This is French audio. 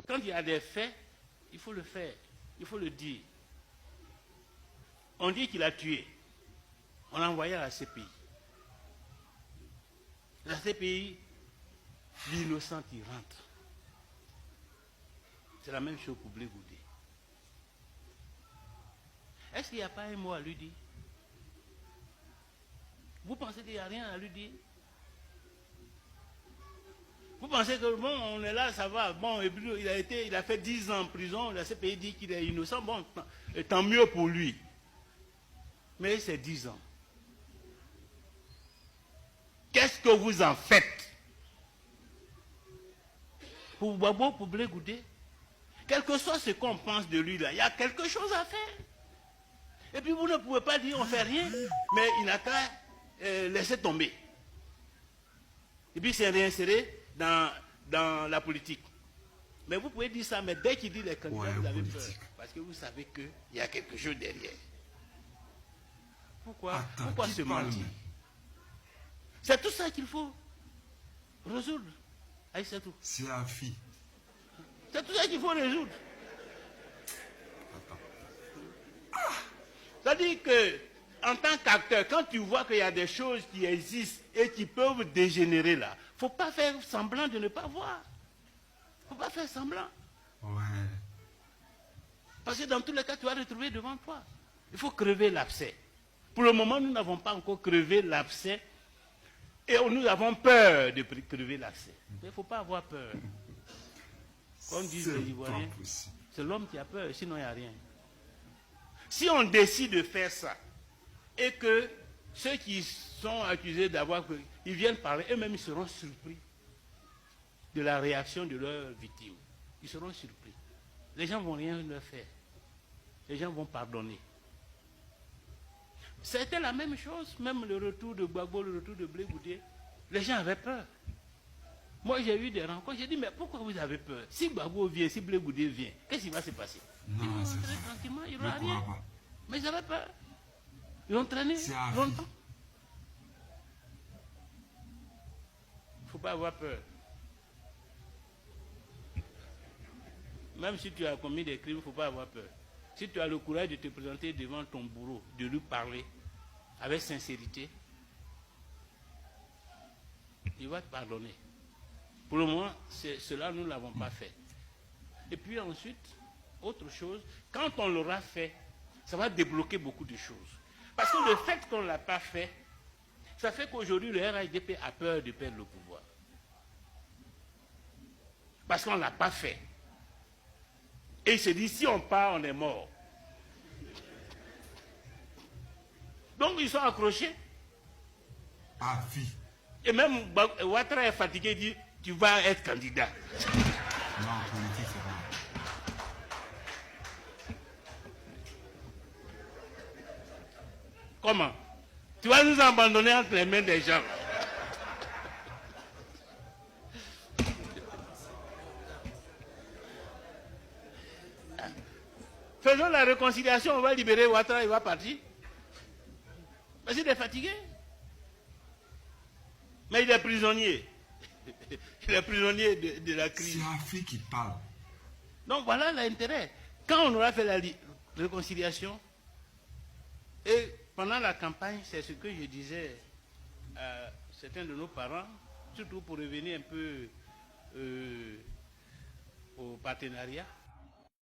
quand il y a des faits, il faut le faire, il faut le dire. On dit qu'il a tué. On l'a envoyé à la CPI. La CPI, l'innocent, il rentre. C'est la même chose pour Blé Goudé. Est-ce qu'il n'y a pas un mot à lui dire? Vous pensez qu'il n'y a rien à lui dire? Vous pensez que bon, on est là, ça va. Bon, il a fait 10 ans en prison, la CPI dit qu'il est innocent. Bon, tant mieux pour lui. Mais c'est 10 ans. Qu'est-ce que vous en faites? Pour Gbagbo, pour Blé Goudé, quel que soit ce qu'on pense de lui là, il y a quelque chose à faire. Et puis vous ne pouvez pas dire on ne fait rien, mais il n'a qu'à laisser tomber. Et puis c'est réinséré dans la politique. Mais vous pouvez dire ça, mais dès qu'il dit les candidats, vous avez peur. Parce que vous savez qu'il y a quelque chose derrière. Pourquoi se mentir? C'est tout ça qu'il faut résoudre. C'est tout. C'est la fille. C'est tout ça qu'il faut résoudre. C'est-à-dire que, en tant qu'acteur, quand tu vois qu'il y a des choses qui existent et qui peuvent dégénérer là, il ne faut pas faire semblant de ne pas voir. Il ne faut pas faire semblant. Ouais. Parce que dans tous les cas, tu vas retrouver devant toi. Il faut crever l'abcès. Pour le moment, nous n'avons pas encore crevé l'abcès. Et nous avons peur de crever l'abcès. Mais il ne faut pas avoir peur. Comme disent les Ivoiriens, c'est l'homme qui a peur, sinon il n'y a rien. Si on décide de faire ça, et que ceux qui sont accusés d'avoir... Ils viennent parler, eux-mêmes ils seront surpris de la réaction de leurs victimes. Ils seront surpris. Les gens ne vont rien leur faire. Les gens vont pardonner. C'était la même chose, même le retour de Gbagbo, le retour de Blé Goudé. Les gens avaient peur. Moi, j'ai eu des rencontres, j'ai dit, mais pourquoi vous avez peur? Si Gbagbo vient, si Blé Goudé vient, qu'est-ce qui va se passer? Non, ils vont rentrer tranquillement, il n'y aura rien. Mais ils avaient peur. Ils ont traîné longtemps. Il ne faut pas avoir peur. Même si tu as commis des crimes, il ne faut pas avoir peur. Si tu as le courage de te présenter devant ton bourreau, de lui parler avec sincérité, il va te pardonner. Pour le moment, cela, nous ne l'avons pas fait. Et puis ensuite, autre chose, quand on l'aura fait, ça va débloquer beaucoup de choses. Parce que le fait qu'on ne l'a pas fait, ça fait qu'aujourd'hui, le RHDP a peur de perdre le pouvoir. Parce qu'on ne l'a pas fait. Et il se dit, si on part, on est mort. Donc, ils sont accrochés. Ah, vie. Et même Ouattara est fatigué, dit, tu vas être candidat. Non, politique, c'est pas. Comment? Tu vas nous abandonner entre les mains des gens. Faisons la réconciliation, on va libérer Ouattara, il va partir. Parce qu'il est fatigué. Mais il est prisonnier. Il est prisonnier de la crise. C'est Afrique qui parle. Donc voilà l'intérêt. Quand on aura fait la réconciliation, et pendant la campagne, c'est ce que je disais à certains de nos parents, surtout pour revenir un peu au partenariat,